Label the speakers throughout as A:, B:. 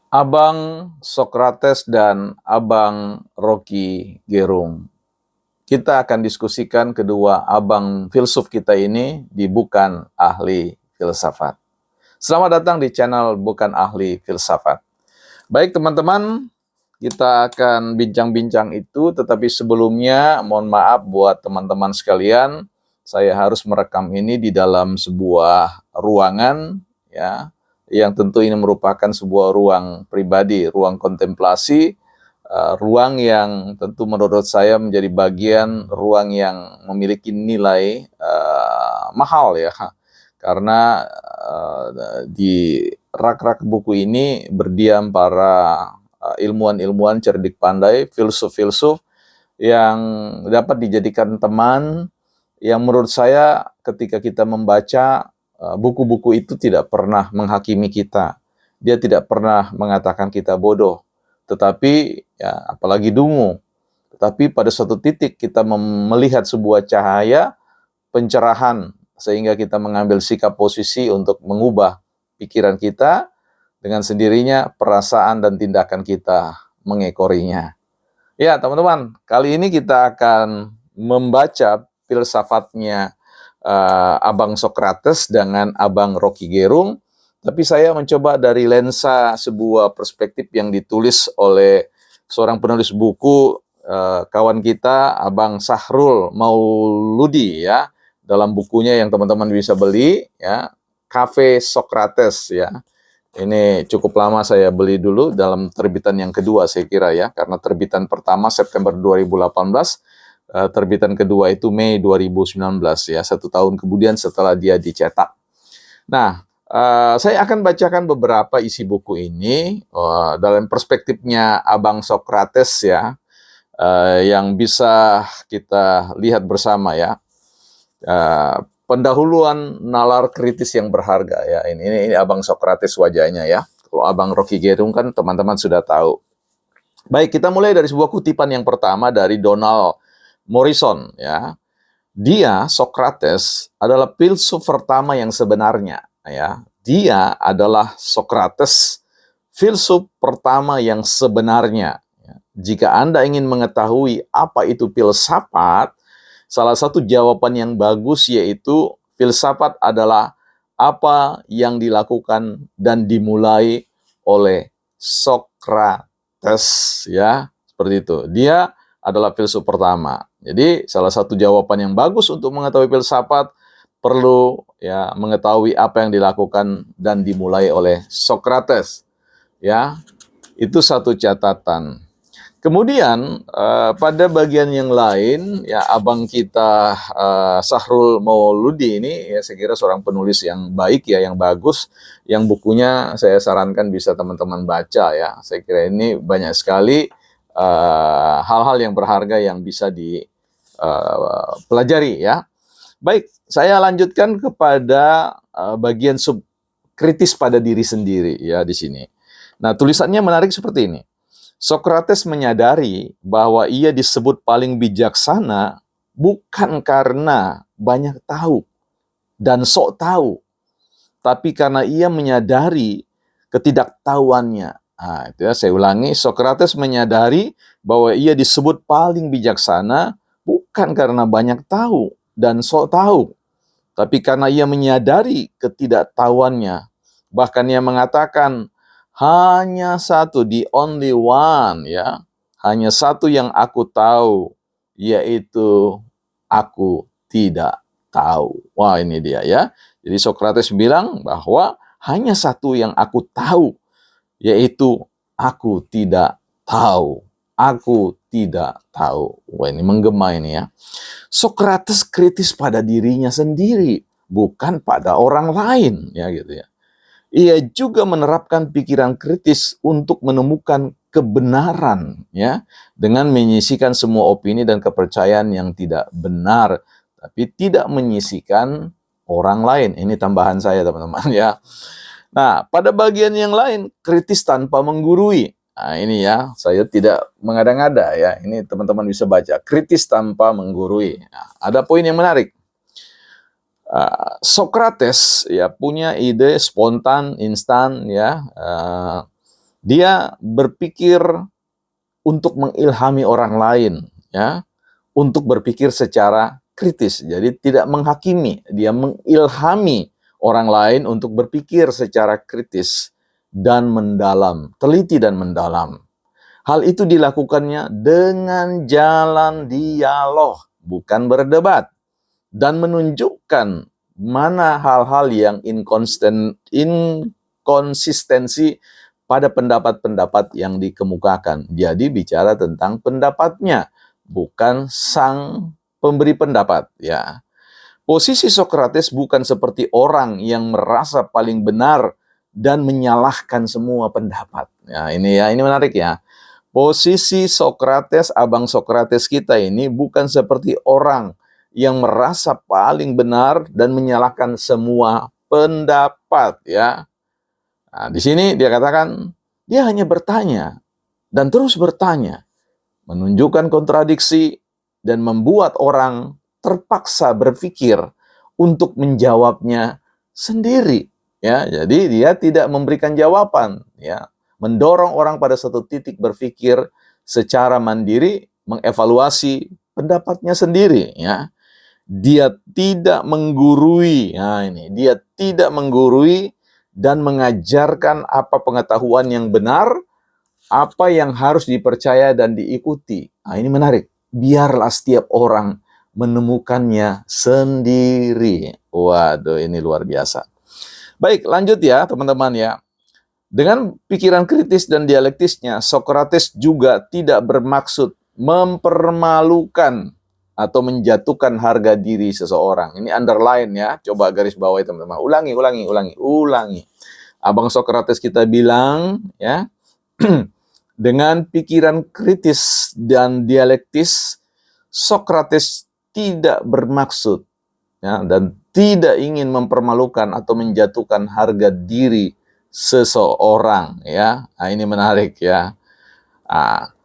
A: Abang Sokrates dan Abang Rocky Gerung. Kita akan diskusikan kedua abang filsuf kita ini di Bukan Ahli Filsafat. Selamat datang di channel Bukan Ahli Filsafat. Baik teman-teman, kita akan bincang-bincang itu, tetapi sebelumnya mohon maaf buat teman-teman sekalian, saya harus merekam ini di dalam sebuah ruangan, ya, yang tentu ini merupakan sebuah ruang pribadi, ruang kontemplasi, ruang yang tentu menurut saya menjadi bagian ruang yang memiliki nilai mahal ya, karena di rak-rak buku ini berdiam para ilmuwan-ilmuwan cerdik pandai, filsuf-filsuf yang dapat dijadikan teman, yang menurut saya ketika kita membaca buku-buku itu tidak pernah menghakimi kita. Dia tidak pernah mengatakan kita bodoh, tetapi ya apalagi dungu. Tetapi pada suatu titik kita melihat sebuah cahaya pencerahan sehingga kita mengambil sikap posisi untuk mengubah pikiran kita, dengan sendirinya perasaan dan tindakan kita mengekorinya. Ya, teman-teman, kali ini kita akan membaca filsafatnya Abang Sokrates dengan Abang Rocky Gerung, tapi saya mencoba dari lensa sebuah perspektif yang ditulis oleh seorang penulis buku, kawan kita Abang Sahrul Mauludi ya, dalam bukunya yang teman-teman bisa beli ya, Cafe Sokrates ya. Ini cukup lama saya beli dulu dalam terbitan yang kedua saya kira ya, karena terbitan pertama September 2018, terbitan kedua itu Mei 2019 ya, 1 tahun kemudian setelah dia dicetak. Nah, saya akan bacakan beberapa isi buku ini dalam perspektifnya Abang Sokrates ya, yang bisa kita lihat bersama ya. Pendahuluan nalar kritis yang berharga ya. Ini Abang Sokrates wajahnya ya. Kalau Abang Rocky Gerung kan teman-teman sudah tahu. Baik, kita mulai dari sebuah kutipan yang pertama dari Donald Morrison ya. Dia Sokrates adalah filsuf pertama yang sebenarnya ya. Dia adalah Sokrates, filsuf pertama yang sebenarnya. Jika Anda ingin mengetahui apa itu filsafat, salah satu jawaban yang bagus yaitu filsafat adalah apa yang dilakukan dan dimulai oleh Sokrates ya, seperti itu. Dia adalah filsuf pertama. Jadi salah satu jawaban yang bagus untuk mengetahui filsafat perlu ya mengetahui apa yang dilakukan dan dimulai oleh Sokrates ya. Itu satu catatan. Kemudian pada bagian yang lain ya abang kita Sahrul Mauludi ini ya saya kira seorang penulis yang baik ya, yang bagus, yang bukunya saya sarankan bisa teman-teman baca ya. Saya kira ini banyak sekali hal-hal yang berharga yang bisa dipelajari ya. Baik, saya lanjutkan kepada bagian sub kritis pada diri sendiri ya di sini. Nah, tulisannya menarik seperti ini. Sokrates menyadari bahwa ia disebut paling bijaksana bukan karena banyak tahu dan sok tahu, tapi karena ia menyadari ketidaktahuannya. Nah, itu ya, saya ulangi, Sokrates menyadari bahwa ia disebut paling bijaksana bukan karena banyak tahu dan sok tahu, tapi karena ia menyadari ketidaktahuannya. Bahkan ia mengatakan, hanya satu, the only one ya. Hanya satu yang aku tahu, yaitu aku tidak tahu. Wah, ini dia ya. Jadi Sokrates bilang bahwa hanya satu yang aku tahu, yaitu aku tidak tahu. Aku tidak tahu. Wah, ini menggema ini ya. Sokrates kritis pada dirinya sendiri, bukan pada orang lain ya gitu ya. Ia juga menerapkan pikiran kritis untuk menemukan kebenaran ya, dengan menyisikan semua opini dan kepercayaan yang tidak benar, tapi tidak menyisikan orang lain. Ini tambahan saya teman-teman ya. Nah, pada bagian yang lain kritis tanpa menggurui. Nah, ini ya, saya tidak mengada-ngada ya. Ini teman-teman bisa baca, kritis tanpa menggurui. Nah, ada poin yang menarik. Sokrates ya punya ide spontan, instan ya, Dia berpikir untuk mengilhami orang lain, ya, untuk berpikir secara kritis. Jadi tidak menghakimi, dia mengilhami orang lain untuk berpikir secara kritis dan mendalam, teliti dan mendalam. Hal itu dilakukannya dengan jalan dialog, bukan berdebat, dan menunjukkan mana hal-hal yang inkonsistensi pada pendapat-pendapat yang dikemukakan. Jadi bicara tentang pendapatnya, bukan sang pemberi pendapat, ya. Posisi Sokrates bukan seperti orang yang merasa paling benar dan menyalahkan semua pendapat. Ya, ini menarik ya. Posisi Sokrates, abang Sokrates kita ini bukan seperti orang yang merasa paling benar dan menyalahkan semua pendapat, ya. Nah, di sini dia katakan dia hanya bertanya dan terus bertanya, menunjukkan kontradiksi dan membuat orang terpaksa berpikir untuk menjawabnya sendiri, ya. Jadi dia tidak memberikan jawaban, ya, mendorong orang pada satu titik berpikir secara mandiri, mengevaluasi pendapatnya sendiri, ya. Dia tidak menggurui. Nah, ini dia tidak menggurui dan mengajarkan apa pengetahuan yang benar, apa yang harus dipercaya dan diikuti. Nah, ini menarik. Biarlah setiap orang menemukannya sendiri. Waduh, ini luar biasa. Baik, lanjut ya teman-teman ya. Dengan pikiran kritis dan dialektisnya, Sokrates juga tidak bermaksud mempermalukan atau menjatuhkan harga diri seseorang. Ini underline ya, coba garis bawahi teman-teman. Ulangi. Abang Sokrates kita bilang ya, dengan pikiran kritis dan dialektis, Sokrates tidak bermaksud, ya, dan tidak ingin mempermalukan atau menjatuhkan harga diri seseorang, ya. Nah, ini menarik ya. Nah,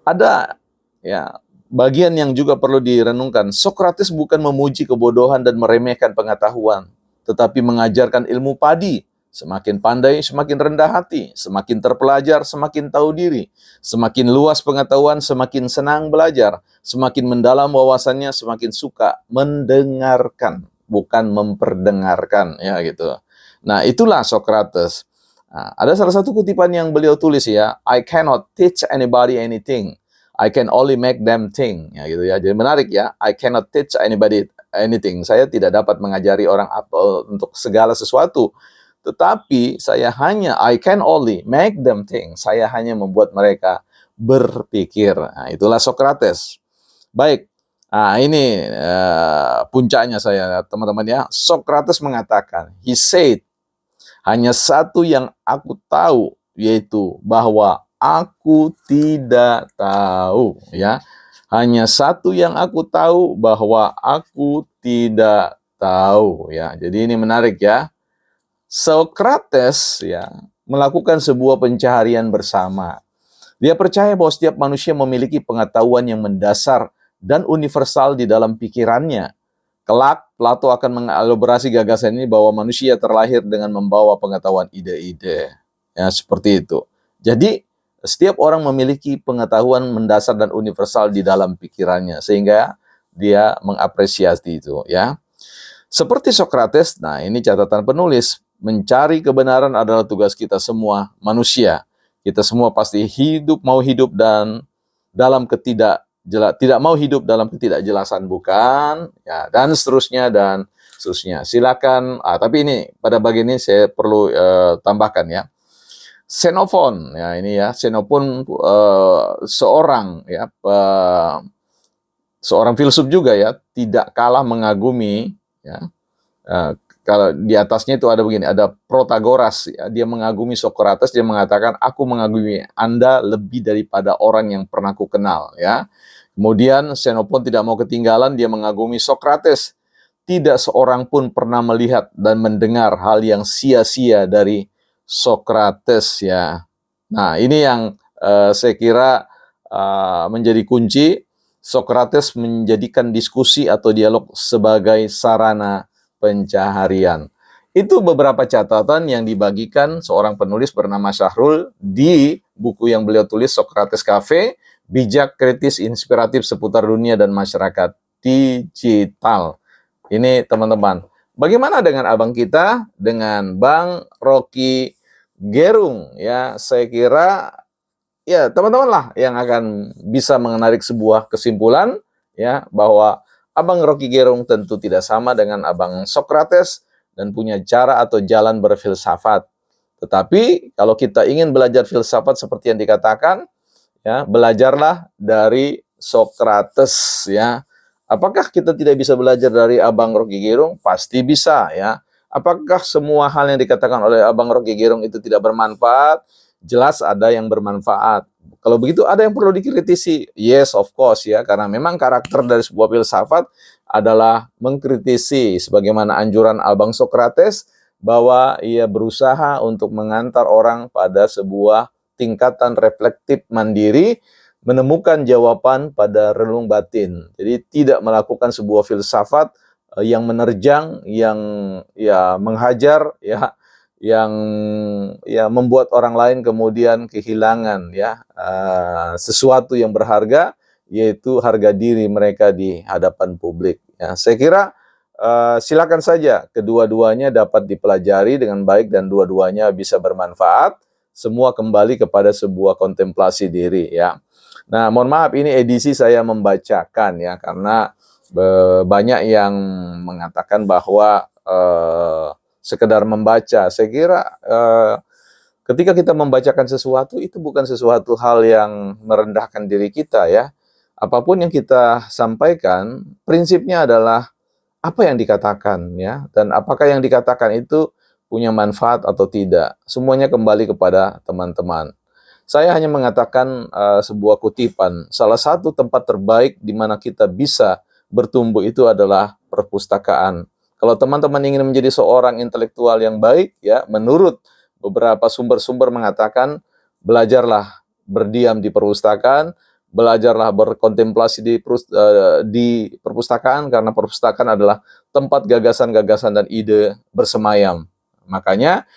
A: ada ya bagian yang juga perlu direnungkan. Sokrates bukan memuji kebodohan dan meremehkan pengetahuan, tetapi mengajarkan ilmu padi. Semakin pandai, semakin rendah hati. Semakin terpelajar, semakin tahu diri. Semakin luas pengetahuan, semakin senang belajar. Semakin mendalam wawasannya, semakin suka mendengarkan, bukan memperdengarkan, ya gitu. Nah, itulah Sokrates. Nah, ada salah satu kutipan yang beliau tulis ya, I cannot teach anybody anything. I can only make them think, ya gitu ya. Jadi menarik ya. I cannot teach anybody anything. Saya tidak dapat mengajari orang apa untuk segala sesuatu. Tetapi saya hanya I can only make them think. Saya hanya membuat mereka berpikir. Nah, itulah Sokrates. Baik. Nah, ini puncaknya saya teman-teman ya. Sokrates mengatakan, he said, hanya satu yang aku tahu, yaitu bahwa aku tidak tahu, ya. Hanya satu yang aku tahu, bahwa aku tidak tahu, ya. Jadi ini menarik ya. Sokrates ya melakukan sebuah pencaharian bersama. Dia percaya bahwa setiap manusia memiliki pengetahuan yang mendasar dan universal di dalam pikirannya. Kelak, Plato akan mengelaborasi gagasan ini bahwa manusia terlahir dengan membawa pengetahuan ide-ide. Ya, seperti itu. Jadi, setiap orang memiliki pengetahuan mendasar dan universal di dalam pikirannya, sehingga dia mengapresiasi itu. Ya, seperti Sokrates, nah ini catatan penulis, mencari kebenaran adalah tugas kita semua manusia. Kita semua pasti mau hidup dan dalam tidak mau hidup dalam ketidakjelasan, bukan, ya, dan seterusnya. Silakan. Tapi ini pada bagian ini saya perlu tambahkan ya. Xenophon, ya ini ya, Xenophon seorang filsuf juga ya, tidak kalah mengagumi ya. Kalau di atasnya itu ada begini, ada Protagoras, ya, dia mengagumi Sokrates, dia mengatakan, aku mengagumi Anda lebih daripada orang yang pernah ku kenal, ya. Kemudian Xenophon tidak mau ketinggalan, dia mengagumi Sokrates. Tidak seorang pun pernah melihat dan mendengar hal yang sia-sia dari Sokrates, ya. Nah, ini yang saya kira menjadi kunci. Sokrates menjadikan diskusi atau dialog sebagai sarana pencaharian. Itu beberapa catatan yang dibagikan seorang penulis bernama Syahrul di buku yang beliau tulis, Socrates Cafe, Bijak Kritis Inspiratif Seputar Dunia dan Masyarakat Digital. Ini teman-teman. Bagaimana dengan abang kita, dengan Bang Rocky Gerung? Ya, saya kira ya teman-teman lah yang akan bisa menarik sebuah kesimpulan ya bahwa abang Rocky Gerung tentu tidak sama dengan abang Socrates dan punya cara atau jalan berfilsafat. Tetapi kalau kita ingin belajar filsafat seperti yang dikatakan, ya belajarlah dari Socrates ya. Apakah kita tidak bisa belajar dari abang Rocky Gerung? Pasti bisa ya. Apakah semua hal yang dikatakan oleh abang Rocky Gerung itu tidak bermanfaat? Jelas ada yang bermanfaat. Kalau begitu ada yang perlu dikritisi. Yes, of course ya, karena memang karakter dari sebuah filsafat adalah mengkritisi sebagaimana anjuran abang Socrates bahwa ia berusaha untuk mengantar orang pada sebuah tingkatan reflektif mandiri, menemukan jawaban pada relung batin. Jadi tidak melakukan sebuah filsafat yang menerjang, yang ya menghajar, ya yang ya membuat orang lain kemudian kehilangan ya sesuatu yang berharga, yaitu harga diri mereka di hadapan publik. Ya, saya kira silakan saja kedua-duanya dapat dipelajari dengan baik dan dua-duanya bisa bermanfaat. Semua kembali kepada sebuah kontemplasi diri ya. Nah, mohon maaf ini edisi saya membacakan ya karena banyak yang mengatakan bahwa sekedar membaca. Saya kira ketika kita membacakan sesuatu itu bukan sesuatu hal yang merendahkan diri kita ya. Apapun yang kita sampaikan, prinsipnya adalah apa yang dikatakan ya, dan apakah yang dikatakan itu punya manfaat atau tidak. Semuanya kembali kepada teman-teman. Saya hanya mengatakan sebuah kutipan. Salah satu tempat terbaik di mana kita bisa bertumbuh itu adalah perpustakaan. Kalau teman-teman ingin menjadi seorang intelektual yang baik, ya, menurut beberapa sumber-sumber mengatakan, belajarlah berdiam di perpustakaan, belajarlah berkontemplasi di perpustakaan, karena perpustakaan adalah tempat gagasan-gagasan dan ide bersemayam. Makanya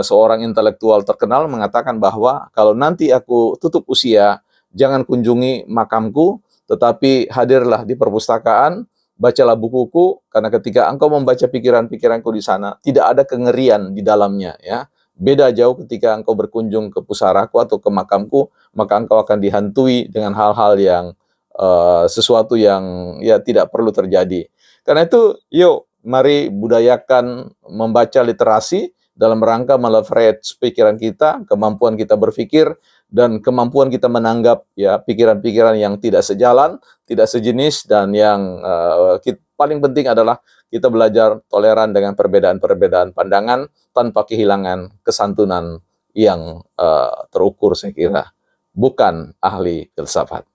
A: seorang intelektual terkenal mengatakan bahwa kalau nanti aku tutup usia, jangan kunjungi makamku, tetapi hadirlah di perpustakaan, bacalah bukuku, karena ketika engkau membaca pikiran-pikiranku di sana, tidak ada kengerian di dalamnya, ya. Beda jauh ketika engkau berkunjung ke pusaraku atau ke makamku, maka engkau akan dihantui dengan hal-hal yang sesuatu yang ya tidak perlu terjadi. Karena itu, yuk mari budayakan membaca literasi dalam rangka meleverage pikiran kita, kemampuan kita berpikir, dan kemampuan kita menanggap ya pikiran-pikiran yang tidak sejalan, tidak sejenis, dan yang paling penting adalah kita belajar toleran dengan perbedaan-perbedaan pandangan tanpa kehilangan kesantunan yang terukur, saya kira. Bukan ahli filsafat.